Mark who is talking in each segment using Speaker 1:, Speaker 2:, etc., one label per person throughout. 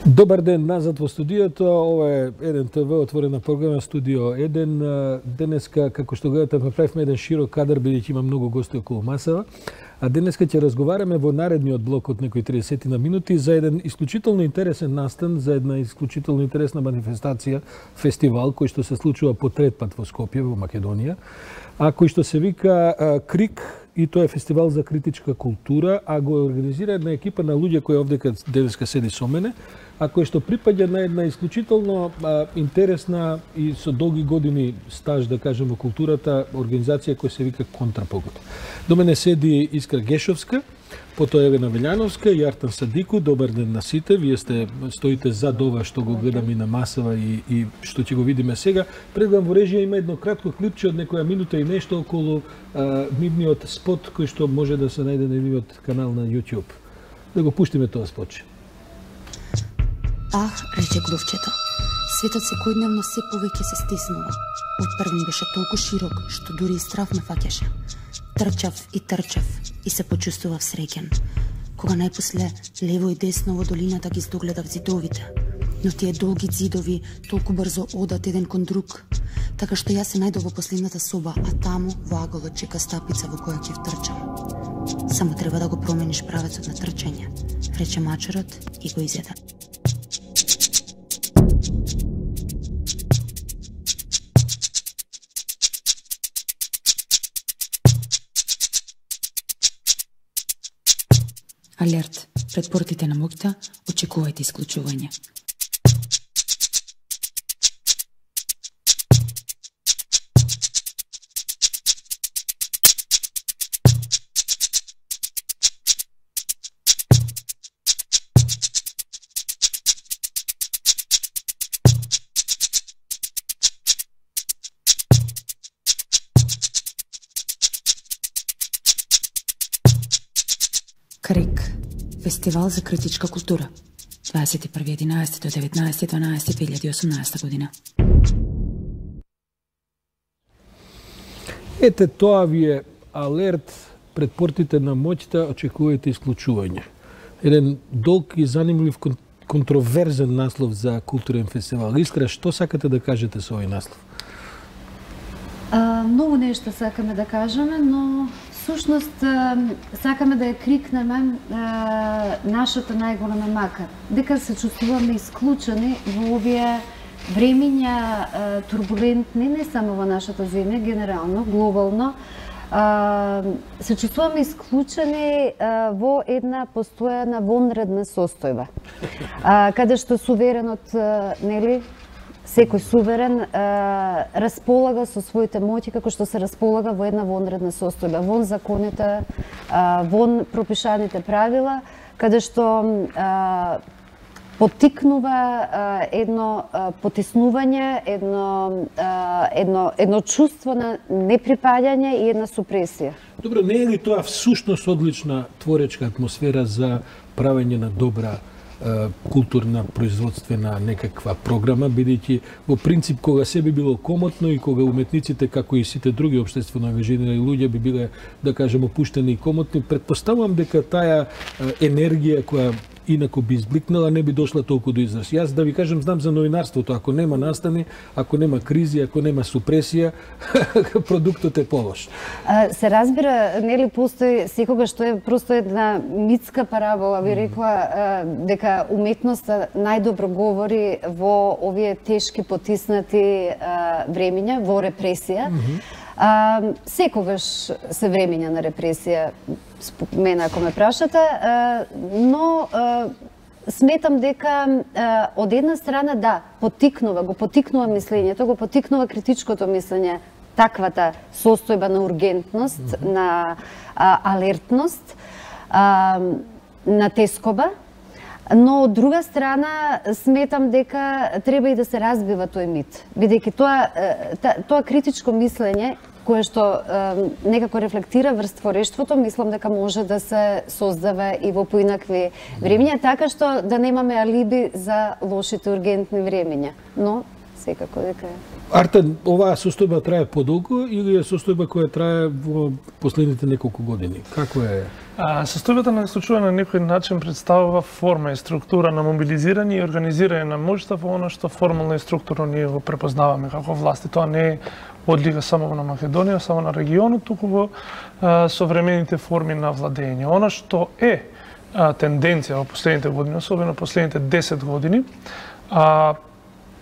Speaker 1: Добар ден назад во студиото. Ова е Еден ТВ, отворена програма Студио Еден. Денеска, како што гледате, направивме еден широк кадар, бидејќи има многу гости околу масава. А денеска ќе разговараме во наредниот блок од некои 30 на минути за еден исклучително интересен настан, за една исклучително интересна манифестација, фестивал кој што се случува по трет пат во Скопје, во Македонија, а кој што се вика КРИК, и тоа е фестивал за критичка култура, а го организира една екипа на луѓе кои овдека денеска седи со мене, а кој што припаѓа на една исклучително интересна и со долги години стаж, да кажем, во културата, организација која се вика Контрапогод. До мене седи Искра Гешовска, потоа Елена Велјановска и Артан Садику. Добар ден на сите. Вие стоите зад ова што го гледаме на масава и што ќе го видиме сега. Предам во режија има едно кратко клипче од некоја минута и нешто околу нивниот спот кој што може да се најде на нивниот канал на YouTube. Да го пуштиме тоа спотче.
Speaker 2: Ах, рече глувчето. Светот секојдневно се повеќе се стиснува. Од првин беше толку широк, што дури и страв ме фаќаше. Трчав и се почувствував среќен. Кога најпосле лево и десно во долината ги здогледав зидовите. Но тие долги зидови толку брзо одат еден кон друг. Така што јас се најдов во последната соба, а таму во аголот чека стапица во која ќе втрчам. Само треба да го промениш правецот на трчање, рече мачерот и го изеда. Алерт, пред портите на моќта очекувајте исклучување. КРИК, фестивал за критичка култура, 21.11 до 19.12.2018 година.
Speaker 1: Ете, тоа ви е алерт пред портите на моќта, очекувајте исклучување. Еден долг и занимлив контроверзен наслов за културен фестивал. Искра, што сакате да кажете со овој наслов?
Speaker 3: Многу нешто сакаме да кажеме, но всушност сакаме да ја крикнеме нашата најголема мака. Дека се чувствуваме исклучени во овие времиња турбулентни, не само во нашата земја, генерално, глобално. Се чувствуваме исклучени во една постојана вонредна состојба. Каде што суверенот, нели, секој суверен располага со своите моќи како што се располага во една вонредна состојба, вон законите, вон пропишаните правила, каде што поттикнува едно потиснување, едно чувство на неприпаѓање и една супресија.
Speaker 1: Добро, не е ли тоа всушност одлична творечка атмосфера за правење на добра културна, производствена некаква програма, бидејќи во принцип кога се би било комотно и кога уметниците, како и сите други општествено ангажирани луѓе би биле, да кажем, опуштени и комотни, претпоставувам дека таа енергија која инаку би избликнала, не би дошла толку до израз. Јас да ви кажам, знам за новинарството, ако нема настани, ако нема кризи, ако нема супресија, продуктот е полош.
Speaker 3: Се разбира, нели постои секогаш што е просто една митска парабола, би рекла дека уметноста најдобро говори во овие тешки потиснати времиња, во репресија. Секогаш се времиња на репресија, мене ако ме прашате, но сметам дека од една страна да, го поттикнува мислењето, го поттикнува критичкото мислење, таквата состојба на ургентност, на алертност, на тескоба, но од друга страна сметам дека треба и да се разбива тој мит, бидејќи тоа критичко мислење кое што некако рефлектира врз творештвото, мислам дека може да се создава и во поинакви времиња, така што да немаме алиби за лошите ургентни времиња. Но секако дека
Speaker 1: Артен, оваа состојба трае подолго или е состојба која трае во последните неколку години? Како е?
Speaker 4: Состојбата на исклучување на некој начин представува форма и структура на мобилизирање и организирање на моќта во она што формално и структурно ние го препознаваме како власти. Тоа не е одлика само на Македонија, само на регионот, туку во современите форми на владење. Она што е тенденција во последните години, особено последните 10 години,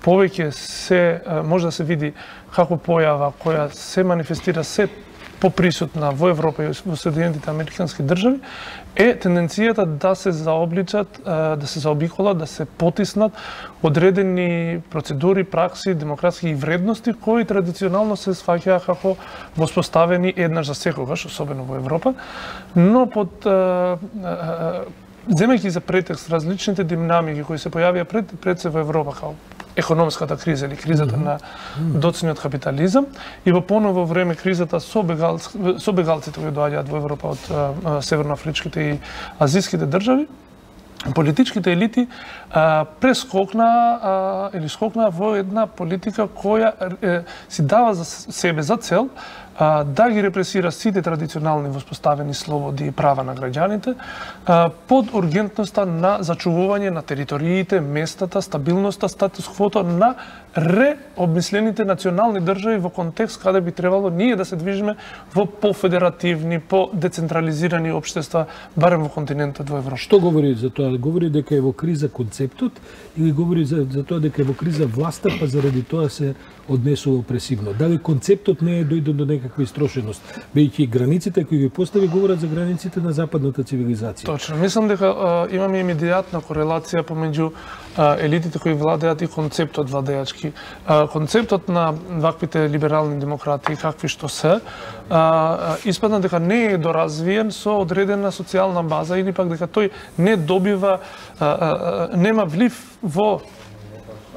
Speaker 4: повеќе се може да се види како појава која се манифестира се поприсутна во Европа и во Соединетите Американски држави е тенденцијата да се заобличат, да се заобиколат, да се потиснат одредени процедури, пракси, демократски вредности кои традиционално се сфаќаа како воспоставени еднаш за секогаш, особено во Европа, но под земејќи за претекст различните динамики кои се појавија пред се во Европа, како економската криза или кризата на доцниот капитализам и во поново време кризата со бегалците кои доаѓаат во Европа од северноафричките и азиските држави, политичките елити скокна во една политика која си дава за себе за цел да ги репресира сите традиционални воспоставени слободи и права на граѓаните под ургентноста на зачувување на териториите, местата, стабилноста, статус-квото на реобмислените национални држави во контекст каде би требало ние да се движиме во пофедеративни, по-децентрализирани општества, барем во континентот во Европа.
Speaker 1: Што говори за тоа? Говори дека е во криза концептот или говори за тоа дека е во криза власта, па заради тоа се однесува опресивно? Дали концептот не е дојден до некаква истрошеност? Бејќи границите кои ги постави говорат за границите на западната цивилизација.
Speaker 4: Точно. Мислам дека имаме имедијатна корелација помеѓу елитите кои владеат и концептот владеачки. Концептот на ваквите либерални демократи, какви што се, испадна дека не е доразвиен со одредена социјална база или пак дека тој не добива, нема влив во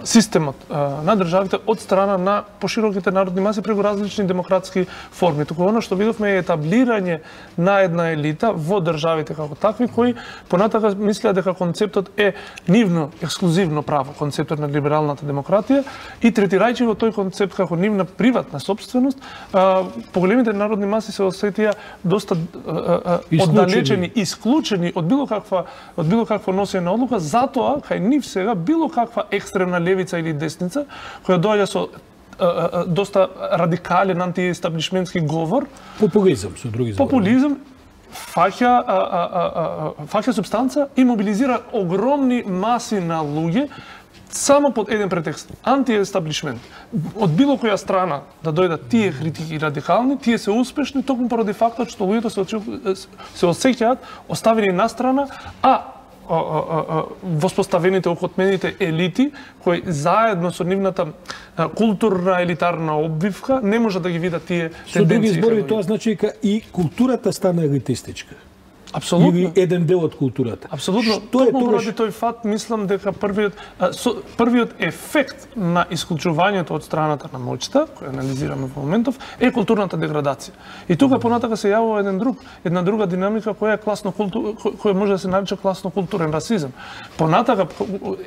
Speaker 4: системот на државите од страна на пошироките народни маси преку различни демократски форми. Туку оно што видовме е етаблирање на една елита во државите како такви кои понатака мислеа дека концептот е нивно ексклузивно право, концептот на либералната демократија и третирајќи го тој концепт како нивна приватна сопственост, поголемите народни маси се осетија доста оддалечени, исклучени од било каква носење на одлука, затоа кај нив сега било каква екстремна левица или десница, која доаѓа со доста радикален антиестаблишментски говор.
Speaker 1: Популизам, со други зборови.
Speaker 4: Популизам фаќа субстанца и мобилизира огромни маси на луѓе само под еден претекст – антиестаблишмент. Од било која страна да дојдат тие критики радикални, тие се успешни токму поради фактот што луѓето се осеќаат оставени на страна, воспоставените окотмените елити, кои заедно со нивната културна елитарна обвивка не можат да ги видат тие тенденции.
Speaker 1: Со други зборови, тоа значи дека и културата стана елитистичка.
Speaker 4: Апсолутно.
Speaker 1: Или еден дел од културата.
Speaker 4: Апсолутно. Токму поради тој факт, мислам дека првиот ефект на исклучувањето од страната на моќта, која анализираме во моментов, е културната деградација. И тука понатака се јавува една друга динамика која е која може да се нарече класно-културен расизам. Понатака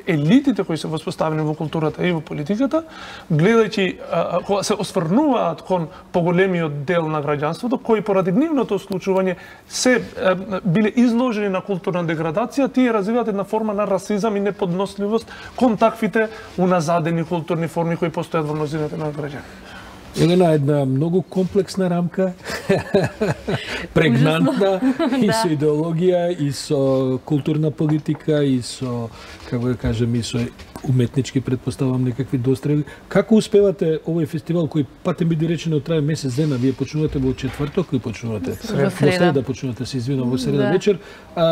Speaker 4: елитите кои се воспоставени во културата и во политиката, гледајќи кога се осврнуваат кон поголемиот дел на граѓанството, кои поради нивното исклучување се биле изложени на културна деградација, тие развиваат една форма на расизам и неподносливост кон таквите уназадени културни форми кои постојат во мнозината на граѓани.
Speaker 1: Елена, една многу комплексна рамка, прегнантна и со идеологија, и со културна политика, и со, како да кажем, и со уметнички, предпоставам, некакви дострели. Како успевате овој фестивал кој патем биде речено трае месец дена? Вие почнувате во четврток или почнувате?
Speaker 3: Во среда
Speaker 1: почнувате, се извинувам, во среда вечер.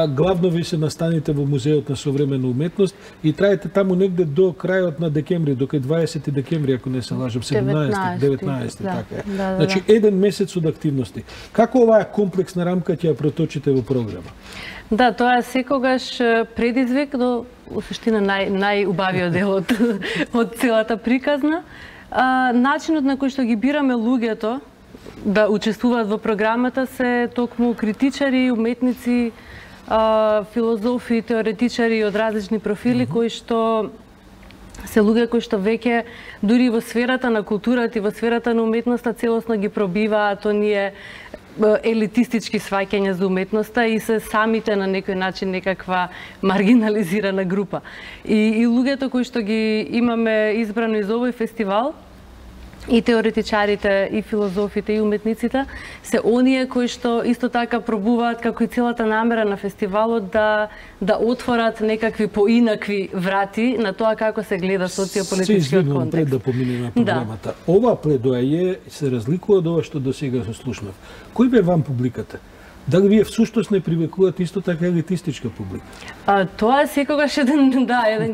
Speaker 1: Главно ви се настаните во Музеот на современа уметност и траете таму негде до крајот на декември, до кај 20 декември, ако не се лажам, 19, така е. Значи, еден месец од активности. Како оваа комплексна рамка ќе ја проточите во програма?
Speaker 5: Да, тоа е секогаш предизвик до усуштина најубавиот дел од целата приказна. Начинот на кој што ги бираме луѓето да учествуваат во програмата се токму критичари, уметници, филозофи, теоретичари од различни профили кои што се луѓе кои што веќе дури во сферата на културата и во сферата на уметноста целосно ги пробиваат оние елитистички сваќања за уметноста и се самите на некој начин некаква маргинализирана група. И луѓето кои што ги имаме избрано из овој фестивал, и теоретичарите, и филозофите, и уметниците, се оние кои што исто така пробуваат, како и целата намера на фестивалот, да отворат некакви поинакви врати на тоа како се гледа социополитичкиот контекст.
Speaker 1: Пред да помине на програмата. Да. Ова пледоање се разликува од ова што досега се слушнав. Кој бе вам публиката? Дали вие всушност не привлекувате исто така елитистичка публика?
Speaker 5: Тоа е секогаш еден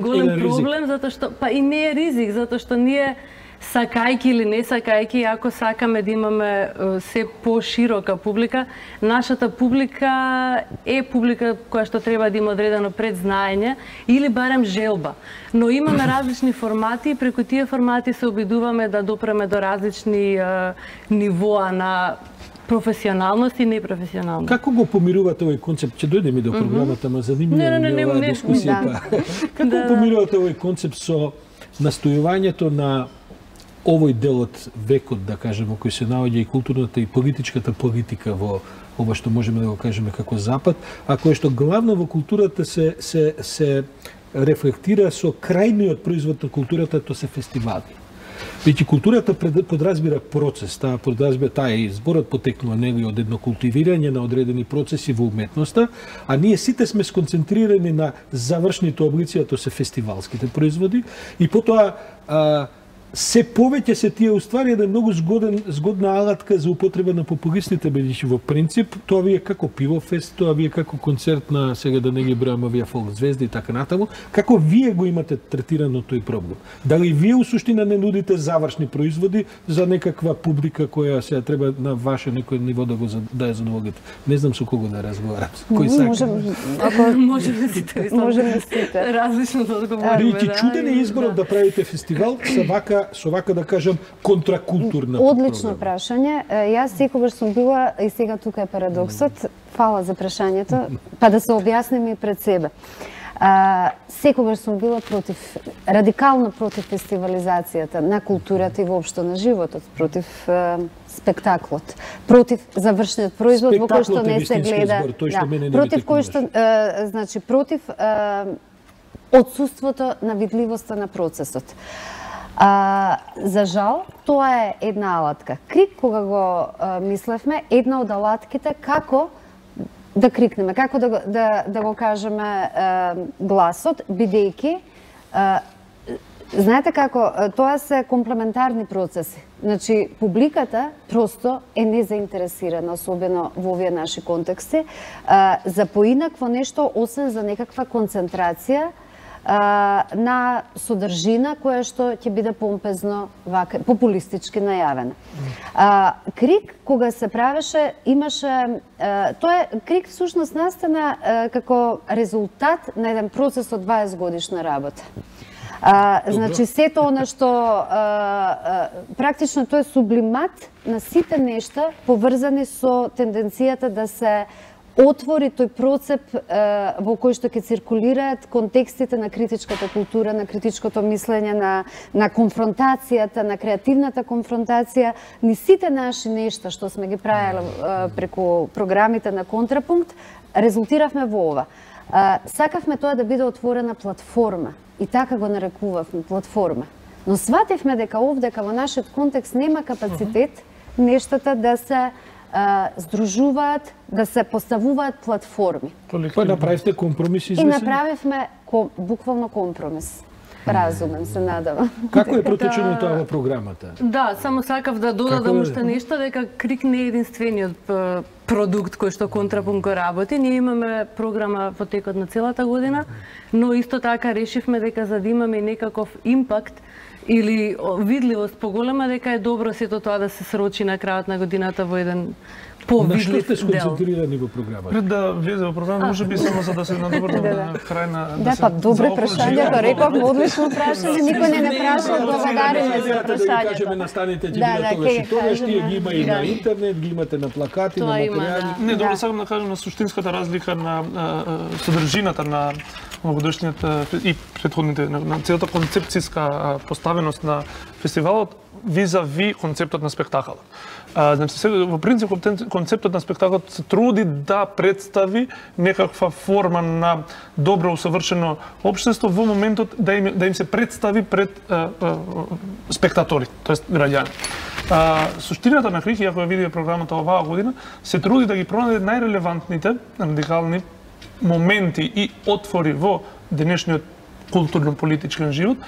Speaker 5: голем проблем, затоа што и не е ризик, затоа што ние сакајки или не сакајки, ако сакаме да имаме се поширока публика, нашата публика е публика која што треба да има одредено предзнаење или барем желба. Но имаме различни формати и преку тие формати се обидуваме да допреме до различни нивоа на професионалност и непрофесионалност.
Speaker 1: Како го помирувате овој концепт? Ќе дојдеме до програмата, ма занимава ми оваа дискусија. Како помирувате овој концепт со настојувањето на овој дел од векот, да кажеме, кој се наоѓа и културната и политичката политика во ова што можеме да го кажеме како Запад, а кое што главно во културата се рефлектира со крајниот производ на културата, тоа се фестивали. Веќе културата подразбира процес, таа и зборот потекнува нели од едно култивирање на одредени процеси во уметноста, а ние сите сме сконцентрирани на завршните облици, тоа се фестивалските производи, и потоа се повеќе се тие уствари една многу згодна алатка за употреба на популистите, бидејќи во принцип тоа ви е како пивофест, тоа ви е како концерт на, сега да не ги бројам овие фолк звезди и така натаму. Како вие го имате третирано тој проблем? Дали вие у суштина не нудите завршни производи за некаква публика која сега треба на ваше некој ниво да ја задоволите? Не знам со кого да разговарам. Кој сака?
Speaker 5: Можеме сите различно да одговориме.
Speaker 1: Бидејќи чуден е изборот да правите фестивал со вака да кажам контракултурна.
Speaker 3: Одлично прашање. Јас секогаш сум била, и сега тука е парадоксот, фала за прашањето, па да се објасним и пред себе. Секогаш сум била радикално против фестивализацијата на културата и воопшто на животот, против спектаклот, против завршниот производ во кој што не се гледа, против кој што значи против отсуството на видливоста на процесот. За жал, тоа е една алатка. Крик, кога го мислевме, една од алатките како да крикнеме, како да го кажеме гласот, бидејќи знаете како, тоа се комплементарни процеси. Значи, публиката просто е незаинтересирана, особено во овие наши контексти, за поинакво нешто, освен за некаква концентрација на содржина која што ќе биде помпезно популистички најавена. Крик кога се правеше имаше крик всушност настана како резултат на еден процес од 20 годишна работа. Значи сето она што практично тоа е сублимат на сите нешта поврзани со тенденцијата да се отвори тој процеп во кој што ќе циркулираат контекстите на критичката култура, на критичкото мислење, на конфронтацијата, на креативната конфронтација, ни сите наши нешта што сме ги правеле преку програмите на Контрапункт, резултиравме во ова. Сакавме тоа да биде отворена платформа и така го нарекувавме платформа. Но свативме дека овдека во нашиот контекст нема капацитет нештата да се здружуваат, да се поставуваат платформи.
Speaker 1: Па направивте компромис известен?
Speaker 3: И направивме буквално компромис. Разумен, се надавам.
Speaker 1: Како е протечено тоа во програмата?
Speaker 5: Да, само сакав да додадам уште нешто, дека Крик не е единствениот продукт кој што Контрапункт го работи. Ние имаме програма во текот на целата година, но исто така решивме дека за да имаме некаков импакт или видливост поголема, дека е добро сето тоа да се срочи на крајот на годината во еден повидлив
Speaker 1: На што сте
Speaker 5: дел.
Speaker 1: сконцентрирани во програмата?
Speaker 4: Пред да влезе во програма, може би само за да се надобрнам на крај на...
Speaker 3: Да, па добре прашањето, реков, одлично прашање, никој не праша, благодариме за
Speaker 1: Да
Speaker 3: прашањето.
Speaker 1: кажеме настаните ќе
Speaker 3: Да,
Speaker 1: бидат
Speaker 3: да,
Speaker 1: тогаш
Speaker 3: ќе
Speaker 1: и тогаш, тие
Speaker 3: кажеме.
Speaker 1: ги има и
Speaker 3: Да.
Speaker 1: на интернет, ги имате на плакати, на
Speaker 5: Тоа има,
Speaker 1: материјали.
Speaker 5: да.
Speaker 4: Не, добро сакам да кажам на суштинската разлика на содржината на овогодишниот и претходните на целата концепцијска поставеност на фестивалот визави концептот на спектакалот. Значи, во принцип, концептот на спектакалот се труди да представи некаква форма на добро усовршено општество во моментот да им се представи пред спектатори, тоест граѓани. Суштината на Крик, ако ја види програмата оваа година, се труди да ги пронајде најрелевантните радикални моменти и отвори во денешниот културно-политички живот,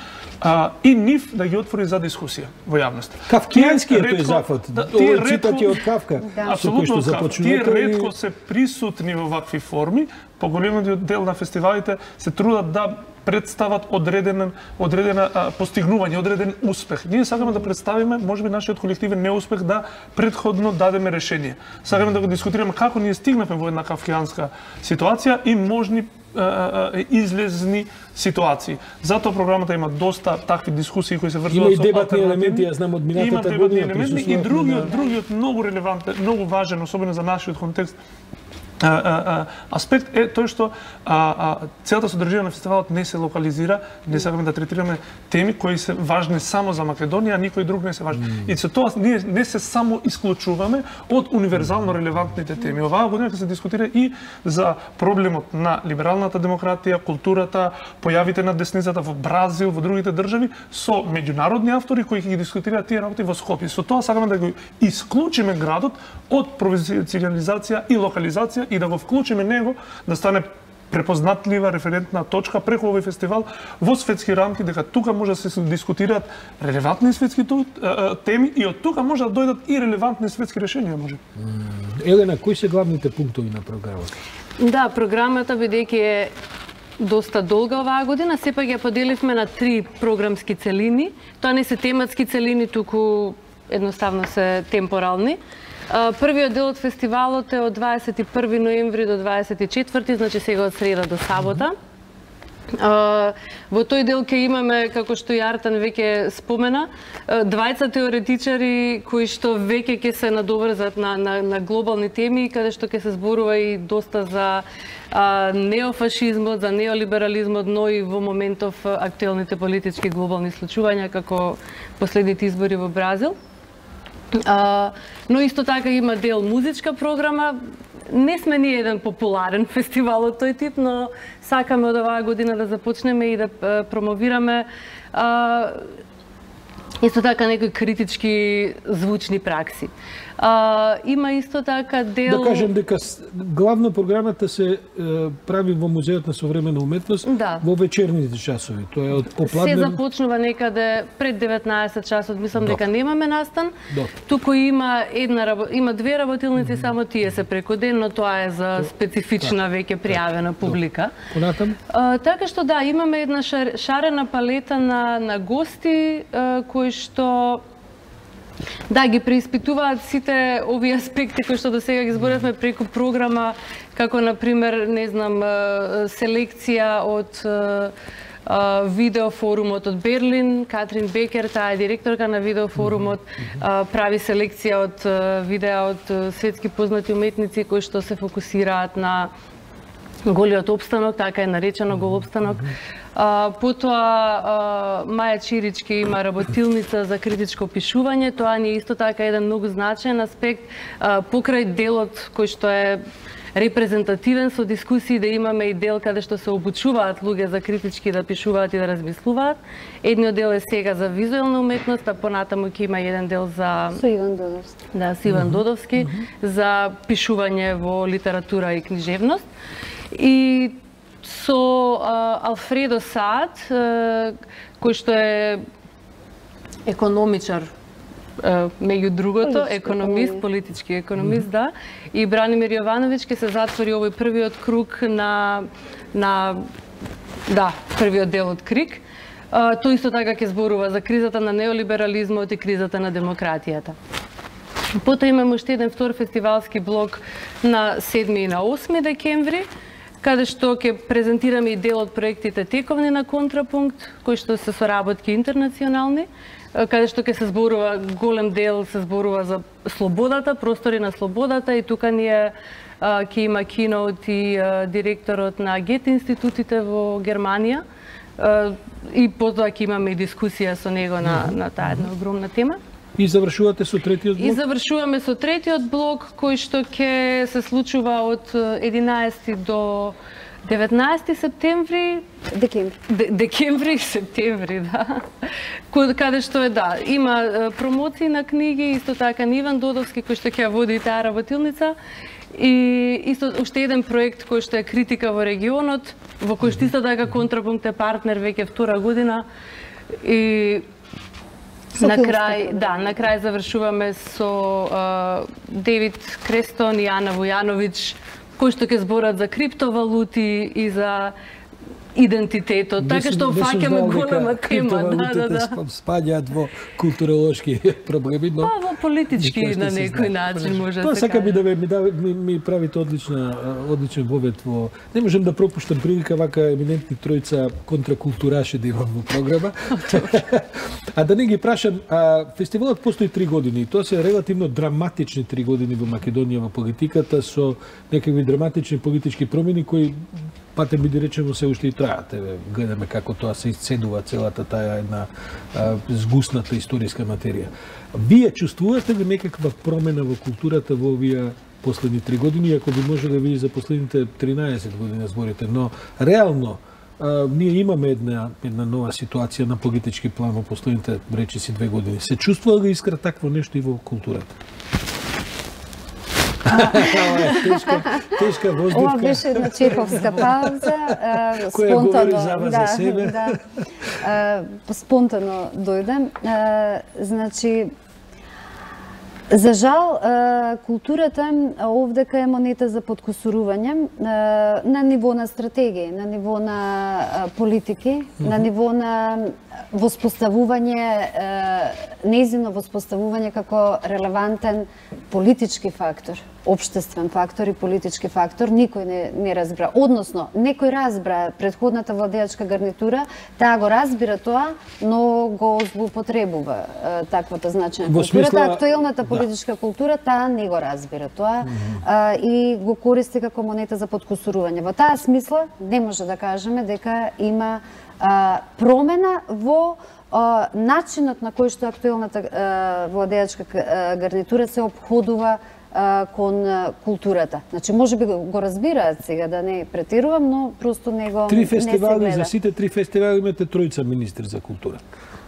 Speaker 4: и нив да ги отвори за дискусија во јавност.
Speaker 1: Кавкијански е тој зафат. Овој цитат е од Кавка.
Speaker 4: Апсолутно од Кавка. Тие ретко се присутни во вакви форми, поголемиот дел на фестивалите се трудат да представат одредена постигнување, одреден успех. Ние сакаме да представиме, можеби нашиот колективен неуспех да претходно дадеме решение. Сакаме да го дискутираме како ние стигнавме во една кавкијанска ситуација и можни излезни ситуации. Затоа програмата има доста такви дискусии кои се врзуваат
Speaker 1: со алтернативни. Има и дебатни елементи, јас знам од минатата година
Speaker 4: присуствував. И другиот многу релевантен, многу важен, особено за нашиот контекст, аспект е тој што целата содржина на фестивалот не се локализира, не сакаме да третираме теми кои се важни само за Македонија, а никој друг не се важни. И со тоа ние не се само исклучуваме од универзално релевантните теми. Оваа година ќе се дискутира и за проблемот на либералната демократија, културата, појавите на десницата во Бразил, во другите држави, со меѓународни автори кои ќе ги дискутираат тие работи во Скопје. Со тоа сакаме да го исклучиме градот од провинцијализација и локализација и да го вклучиме него да стане препознатлива референтна точка преку овој фестивал во светски рамки, дека тука може да се дискутираат релевантни светски теми и од тука може да дојдат и релевантни светски решенија, може.
Speaker 1: Елена, кои се главните пунктови на програмата?
Speaker 5: Да, програмата бидејќи е доста долга оваа година, сепак ја поделивме на 3 програмски целини. Тоа не се тематски целини, туку едноставно се темпорални. Првиот дел од фестивалот е од 21 ноември до 24, значи сега од среда до сабота. Во тој дел ќе имаме, како што и Артан веќе спомена, двајца теоретичари кои што веќе ќе се надоврзат на глобални теми, каде што ќе се зборува и доста за неофашизмот, за неолиберализмот, но и во моментов актуелните политички глобални случувања, како последните избори во Бразил. Но исто така има дел музичка програма. Не сме ние еден популарен фестивал од тој тип, но сакаме од оваа година да започнеме и да промовираме исто така некои критички звучни пракси. Има исто така дел...
Speaker 1: Да кажем дека главно програмата се прави во Музеот на современа уметност во вечерните часови. Тоа е од попладне...
Speaker 5: Се започнува некаде пред 19 часот, мислам дека немаме настан. Туку има две работилници, само тие се преку ден, но тоа е за специфична веќе пријавена публика.
Speaker 1: Понатам?
Speaker 5: Така што да, имаме една шарена палета на гости кои што ги преиспитуваат сите овие аспекти кои што до сега ги зборевме преку програма, како например, не знам, селекција од видеофорумот од Берлин. Катрин Бекер, таа е директорка на видеофорумот, прави селекција од видеа од светски познати уметници кои што се фокусираат на голиот опстанок, така е наречено гол опстанок. Потоа Маја Чирички има работилница за критичко пишување. Тоа ни е исто така еден многу значаен аспект покрај делот кој што е репрезентативен со дискусии, да имаме и дел каде што се обучуваат луѓе за критички да пишуваат и да размислуваат. Едниот дел е сега за визуелна уметност, а понатаму ќе има еден дел за
Speaker 3: со Иван Додовски.
Speaker 5: Да, со Иван Додовски за пишување во литература и книжевност. И со Алфредо Саад, кој што е економичар, меѓу другото, економист, политички економист, да, и Бранимир Јовановиќ ќе се затвори овој првиот круг првиот дел од Крик. Тој исто така ќе зборува за кризата на неолиберализмот и кризата на демократијата. Потоа имаме уште еден втор фестивалски блок на 7 и на 8 декември, каде што ќе презентираме и дел од проектите Тековни на Контрапункт, кои што се соработки интернационални, каде што ќе се зборува, голем дел се зборува за слободата, простори на слободата, и тука ние ќе има киноут и директорот на Гете институтите во Германија, и потоа ќе имаме и дискусија со него на таа една огромна тема.
Speaker 1: И завршувате со третиот блок?
Speaker 5: И завршуваме со третиот блок, кој што ќе се случува од 11 до 19 септември. Декември, септември, да. Каде што има промоции на книги, исто така Иван Додовски, кој што ќе води таа работилница. И исто уште еден проект кој што е критика во регионот, во кој што исто така Контрапункт е партнер веќе втора година. И на крај завршуваме со Девид Крестон и Ана Војановиќ, кои што ќе зборат за криптовалути и за идентитетот, така што фаќаме голема тема.
Speaker 1: Криптовалутите спаѓаат во културолошки проблеми, но
Speaker 5: во политички на некој начин може да се
Speaker 1: каже. Сака ми правите одличен вовед во... Не можем да пропуштам прилика вака еминентни тројца контракултураши да имам во програма. А да не ги прашам, фестивалот постои 3 години. Тоа се релативно драматични 3 години во Македонија во политиката, со некакви драматични политички промени кои патем би да речемо се уште и траат. Гледаме како тоа се исцедува целата таа една згусната историска материја. Вие чувствувате ли некаква промена во културата во овие последни 3 години, ако би можеле вие за последните 13 години зборите, но реално ние имаме една нова ситуација на политички план во последните речиси 2 години. Се чувствува ли искра такво нешто и во културата? Тешка воздивка.
Speaker 3: Ова беше една чеховска пауза.
Speaker 1: Која говори за вас за себе.
Speaker 3: Спонтано дојдем. Значи, за жал, културата овдека е монета за подкусурување на ниво на стратегија, на ниво на политики, на ниво на воспоставување, нејзино воспоставување како релевантен политички фактор, општествен фактор и политички фактор, никој не разбра. Односно, некој разбра предходната владеачка гарнитура, таа го разбира тоа, но го злоупотребува таквата значаја културата. Актуелната политичка култура, таа не го разбира тоа и го користи како монета за подкусурување. Во таа смисла, не може да кажеме дека има промена во начинот на кој што актуелната владеачка гарнитура се опходува кон културата. Значи, може би го разбираат сега, да не претерувам, но просто не се гледа.
Speaker 1: За сите 3 фестивали имате тројца министри за култура.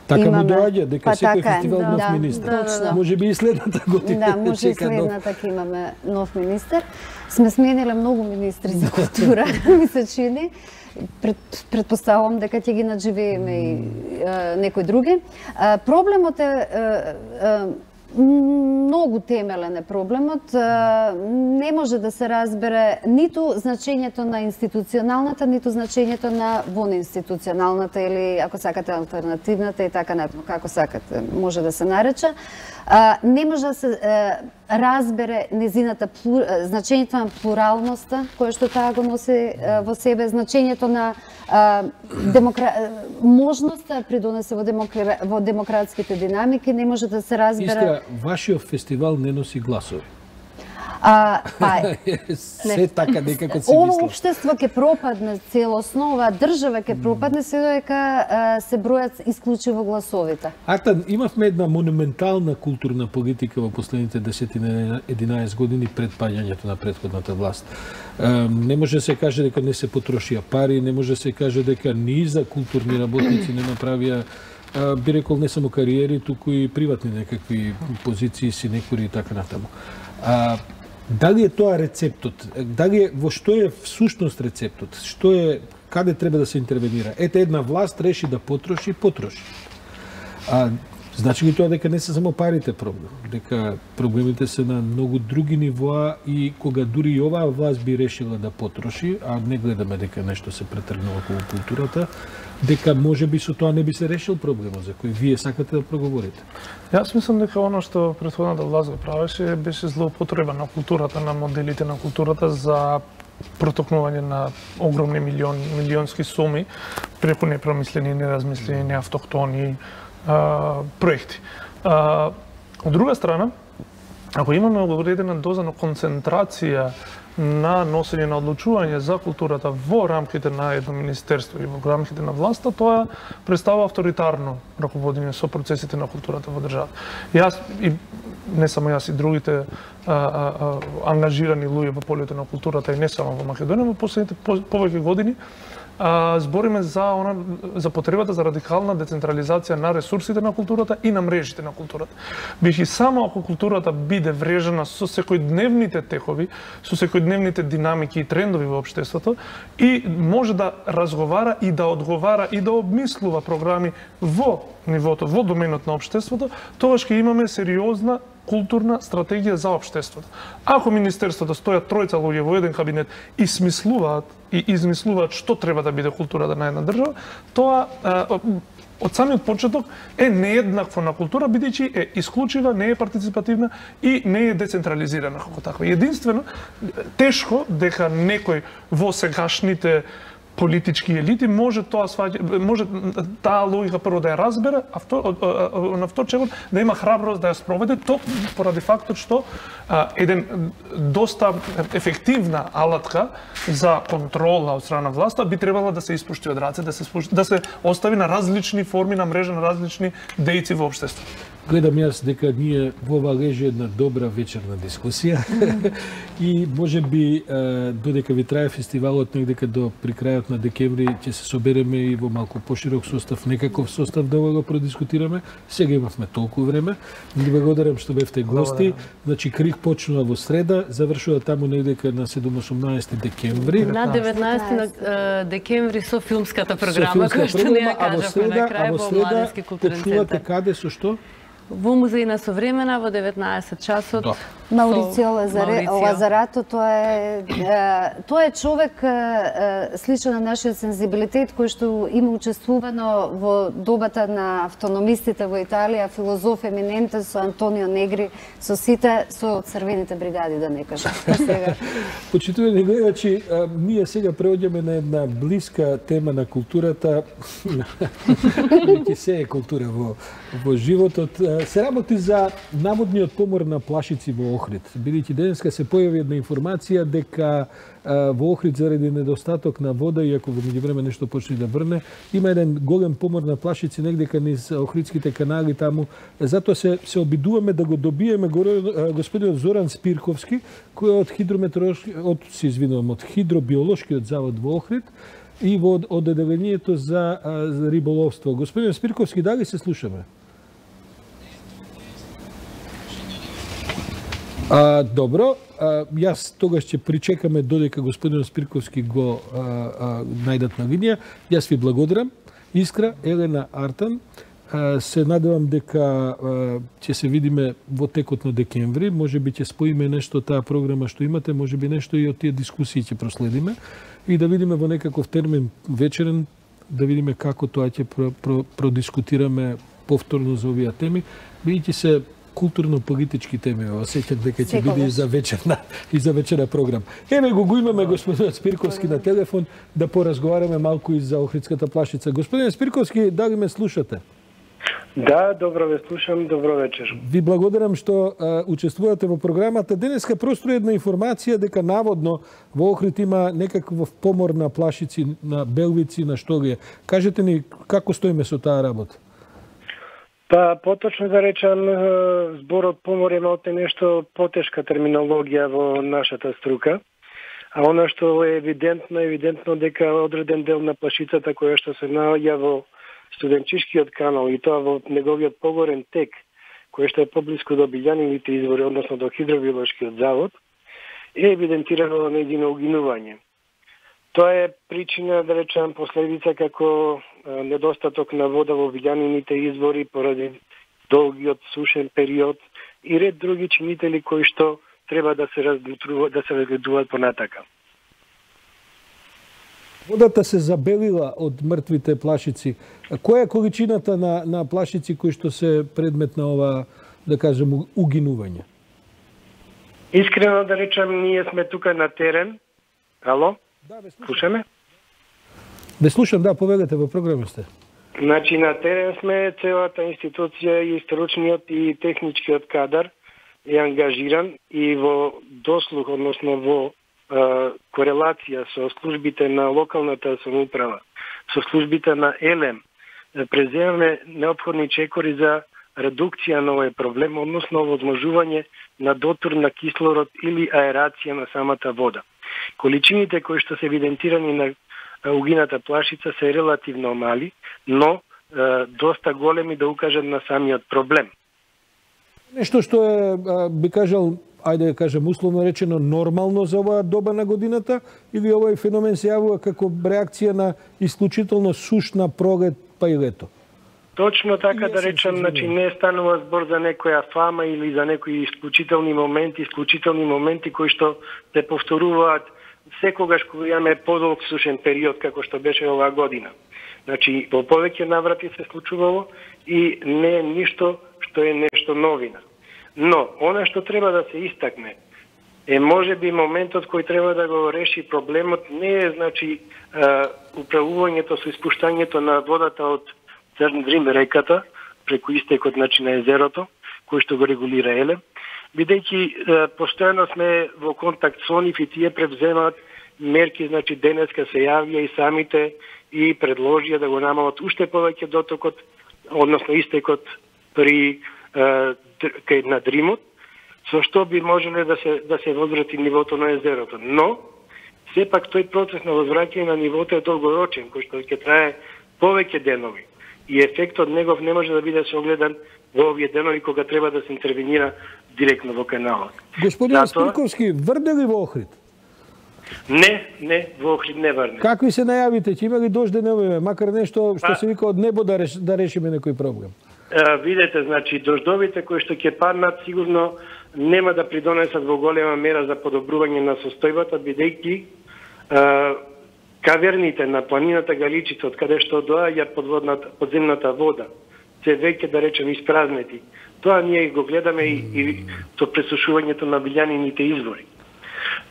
Speaker 1: Така му доаѓа дека секој фестивал нов министр. Може би и следната година.
Speaker 3: Да, може и следната ќе имаме нов министр. Сме смениле многу министри за култура, ми се чини. Предпоставувам дека ќе ги надживееме и некои други. Проблемот е многу темелен е проблемот. Не може да се разбере ниту значењето на институционалната, ниту значењето на вонинституционалната или, ако сакате, алтернативната и така натаму, како сакате, може да се нарече. Не може да се разбере незината значењето на плуралноста, кое што таа го носи во себе, значењето на можноста да придонесе во демократските динамики, не може да се разбере.
Speaker 1: Искра, вашиот фестивал не носи гласови. Се така некако си мислам.
Speaker 3: Ово општество ќе пропадне целосно, оваа држава ќе пропадне се додека се бројат исклучиво гласовите.
Speaker 1: Атан, имавме една монументална културна политика во последните 10-11 години пред паѓањето на претходната власт. Не може да се каже дека не се потрошија пари, не може да се каже дека низа културни работници не направија, би рекол, не само кариери, туку и приватни некакви позиции, синекури и така натаму. Дали е тоа рецептот? Дали е, во што е всушност рецептот? Што е, каде треба да се интервенира? Ете, една власт реши да потроши. Значи ги тоа дека не се само парите проблем, дека проблемите се на многу други нивоа и кога дури и оваа власт би решила да потроши, а не гледаме дека нешто се претргнува околу културата, дека можеби со тоа не би се решил проблемот за кој вие сакате да проговорите.
Speaker 4: Јас мислам дека оно што претходната власт го правеше беше злоупотреба на културата, на моделите на културата за протокнување на огромни милионски суми преку непромислени, неразмислени, неавтохтони проекти. Од друга страна, ако имаме одредена доза на концентрација на носење на одлучување за културата во рамките на едно министерство и во рамките на власта, тоа представува авторитарно раководење со процесите на културата во државата. Јас и не само јас и другите ангажирани луѓе во полето на културата и не само во Македонија, во последните повеќе години збориме за потребата за радикална децентрализација на ресурсите на културата и на мрежите на културата. Бихи само ако културата биде врежена со секојдневните текови, со секојдневните динамики и трендови во општеството и може да разговара и да одговара и да обмислува програми во нивото, во доменот на општеството, тогаш ќе имаме сериозна културна стратегија за општеството. Ако министерството стојат тројца луѓе во еден кабинет и смислуваат и измислуваат што треба да биде културата на една држава, тоа од самиот почеток е нееднакво на култура, бидејќи е исклучива, не е партиципативна и не е децентрализирана како таква. Единствено, тешко дека некој во сегашните политички елити може таа логика прво да ја разбере, а на втор чекор да има храброст да ја спроведе, то поради фактот што еден доста ефективна алатка за контрола од страна власта би требало да се испушти од раце, да се остави на различни форми на мрежа на различни дејци во општеството.
Speaker 1: Гледам јас дека ние во ова лежи една добра вечерна дискусија и може би додека ви трае фестивалот некаде до при крајот на декември ќе се собереме и во малку поширок состав, некаков состав да го продискутираме. Сега имавме толку време. Ви благодарам што бевте гости. Значи Крик почнува во среда, завршува таму некаде на 18 декември.
Speaker 5: На 19 декември со филмската програма, која што не ја кажавме на крај во Младенски културен центар.
Speaker 1: Каде со што?
Speaker 5: Во Музеј на Современа во 19 часот.
Speaker 3: Маурицио Лазарато, тоа е човек сличен на нашиот сензибилитет кој што има учествувано во добата на автономистите во Италија, филозоф еминентен со Антонио Негри, со сите, со црвените бригади, да не кажам.
Speaker 1: Почитувани гледачи, ние сега преоѓаме на една блиска тема на културата. Ќе се е култура во животот. Се работи за наводниот помор на плашици во Охрид. Бидејќи денеска се појави една информација дека во Охрид заради недостаток на вода, иако во меѓувреме нешто почне да врне, има еден голем помор на плашици негдека низ охридските канали таму. Затоа се обидуваме да го добиеме господинот Зоран Спирковски, кој е од хидробиолошкиот завод во Охрид и во одделението за риболовство. Господин Спирковски, дали се слушаме? Добро, јас тогаш ќе причекаме додека господин Спирковски го најдат на линија. Јас ви благодарам. Искра, Елена Артан. Се надевам дека ќе се видиме во текот на декември. Може би ќе споиме нешто таа програма што имате, може би нешто и од тие дискусии ќе проследиме и да видиме во некаков термин вечерен, да видиме како тоа ќе продискутираме повторно за овие теми, бидејќи се културно-политички теми, осеќам дека ќе биде и за вечерна програм. Еве го имаме господинот Спирковски на телефон да поразговараме малку и за Охридската плашица. Господин Спирковски, дали ме слушате?
Speaker 6: Да, добро ве слушам, добро вечер.
Speaker 1: Ви благодарам што учествувате во програмата. Денеска простро една информација дека наводно во Охрид има некаков помор на плашици, на белвици, на што ли е. Кажете ни како стоиме со таа работа?
Speaker 6: Па, поточно да речам, зборот помор е малку нешто потешка терминологија во нашата струка. А она што е евидентно дека одреден дел на плашицата која што се наоѓа во студенчишкиот канал и тоа во неговиот погорен тек, кој што е поблиску до билјанините извори, односно до хидробиолошкиот завод, е евидентирано нејзино угинување. Тоа е причина, да речам, последица како недостаток на вода во билјанините извори поради долгиот сушен период и ред други чинители кои што треба да се разгледуваат понатака.
Speaker 1: Водата се забелила од мртвите плашици. Која е количината на плашици кои што се предмет на ова, да кажем, угинување?
Speaker 6: Искрено да речам, ние сме тука на терен. Ало?
Speaker 1: Да,
Speaker 6: слушаме?
Speaker 1: Ве слушам, да, поведете, во програма сте.
Speaker 6: Значи, на терен сме, целата институција и стручниот и техничкиот кадар е ангажиран и во дослух, односно во корелација со службите на локалната самоуправа, со службите на ЕЛЕМ, преземаме неопходни чекори за редукција на овој проблем, односно возможување на дотур на кислород или аерација на самата вода. Количините кои што се евидентирани на угината плашица се релативно мали, но доста големи да укажат на самиот проблем.
Speaker 1: Нешто што е, би кажал, ајде да кажем условно речено, нормално за оваа доба на годината, или овој феномен се јавува како реакција на исклучително сушна пролет па и лето?
Speaker 6: Точно така да речем, значи не станува збор за некоја фама или за некои исклучителни моменти кои што се повторуваат секогаш кога имаме подолг сушен период како што беше оваа година. Значи, во повеќе наврати се случувало и не е ништо што е нешто новина. Но, она што треба да се истакне е можеби моментот кој треба да го реши проблемот не е, значи, управувањето со испуштањето на водата од Црн Дрим реката, преку истекот, значи, на езерото, кој што го регулира ЕЛЕМ, бидејќи постојано сме во контакт со нив и тие превземаат мерки, значи денеска се јавија и самите и предложија да го намалат уште повеќе дотокот, односно истекот при на Дримот, со што би можеле да се возврати нивото на езерото. Но сепак тој процес на возвраќање на нивото е долгорочен, кој што ќе трае повеќе денови. И ефектот негов не може да биде согледан во овие денови кога треба да се интервенира директно во каналот.
Speaker 1: Господин Спирковски, врде ли во Охрид?
Speaker 6: Не, во Охрид не врне.
Speaker 1: Какви се најавите? Ќе има ли дожденови, макар нешто што се вика од небо да решиме некој проблем?
Speaker 6: Видете, значи, дождовите кои што ќе паднат сигурно нема да придонесат во голема мера за подобрување на состојбата, бидејќи каверните на планината Галичица, од каде што доаѓа подземната вода, се веќе, да речем, испразнети. Тоа ние го гледаме и со пресушувањето на билјанините извори.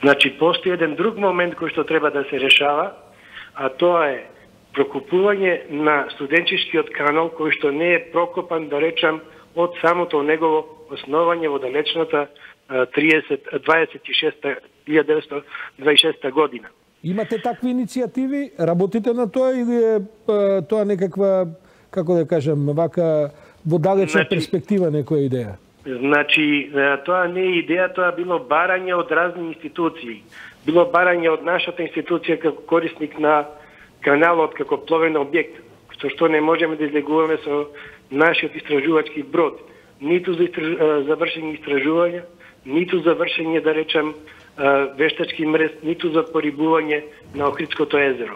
Speaker 6: Значи, постои еден друг момент кој што треба да се решава, а тоа е прокупување на студенческиот канал, кој што не е прокопан, да речем, од самото негово основање во далечната 1926 година.
Speaker 1: Имате такви иницијативи? Работите на тоа или е тоа некаква, како да кажем, вака во далечна перспектива некоја идеја?
Speaker 6: Значи, тоа не е идеја, тоа било барање од разни институции. Било барање од нашата институција како корисник на каналот како пловен објект, што не можеме да излегуваме со нашиот истражувачки брод, ниту за завршени истражувања, ниту за вршење, да речем, вештачки мрез, ниту за порибување на Охридското езеро.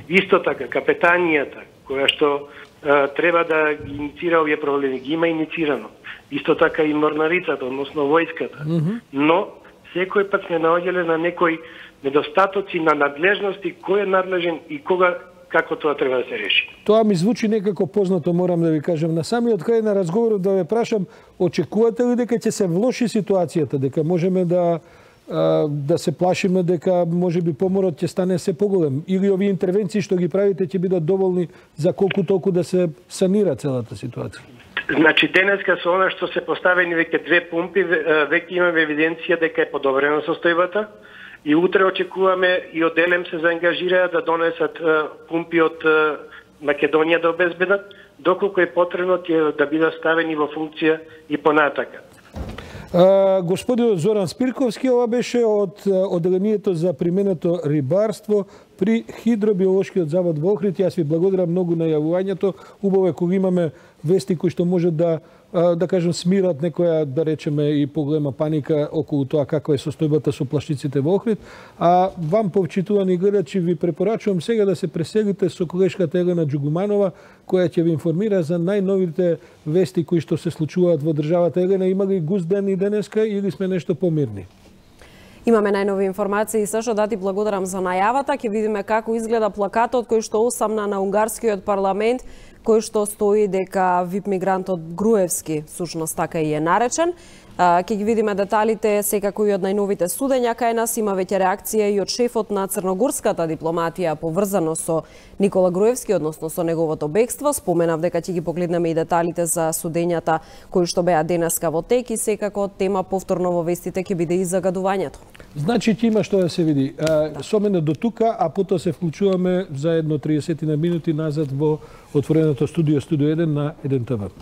Speaker 6: Исто така, капетанијата, која што треба да ги инициира овие проблеми, ги има иницирано. Исто така и морнарицата, односно војската. Но, секој пат сме наоѓале на некои недостатоци на надлежности, кој е надлежен и кога, како тоа треба да се реши.
Speaker 1: Тоа ми звучи некако познато, морам да ви кажам. На самиот крај на разговорот да ве прашам, очекувате ли дека ќе се влоши ситуацијата, дека можеме да се плашиме дека можеби поморот ќе стане се поголем, или овие интервенции што ги правите ќе бидат доволни за колку толку да се санира целата ситуација?
Speaker 6: Значи, денеска со она што се поставени веќе две пумпи, веќе имаме евиденција дека е подобрена состојбата и утре очекуваме и од ЕЛЕМ се заангажираа да донесат пумпи од Македонија да обезбедат, доколку е потребно ќе да бидат ставени во функција и понатака.
Speaker 1: Господин Зоран Спирковски, ова беше од Оделението за применето рибарство при Хидробиолошкиот завод во Охрид. Јас ви благодарам многу на јавувањето. Убаво е кога имаме вести кои што може да кажем смират некоја, да речеме, и поголема паника околу тоа каква е состојбата со плашчиците во Охрид. А вам, повчитувани гледачи, ви препорачувам сега да се преселите со колешката Елена Джугуманова, која ќе ви информира за најновите вести кои што се случуваат во државата. Елена, има ли густ ден и денеска или сме нешто помирни?
Speaker 7: Имаме најнови информации, Сашо, да ти благодарам за најавата. Ќе видиме како изгледа плакатот кој што осамна на унгарскиот парламент, кој што стои дека вип мигрантот Груевски, сушност така и е наречен. Ќе ги видиме деталите секако и од најновите судења кај нас. Има веќе реакција и од шефот на црногорската дипломатија поврзано со Никола Груевски, односно со неговото бегство. Споменав дека ќе ги погледнеме и деталите за судењата кои што беа денеска во тек и секако тема повторно во вестите ќе биде и загадувањето.
Speaker 1: Значи ќе има што да се види. Со мене до тука, а потоа се вклучуваме за едно 30 минути назад во отвореното студио 1 на 1 ТВ.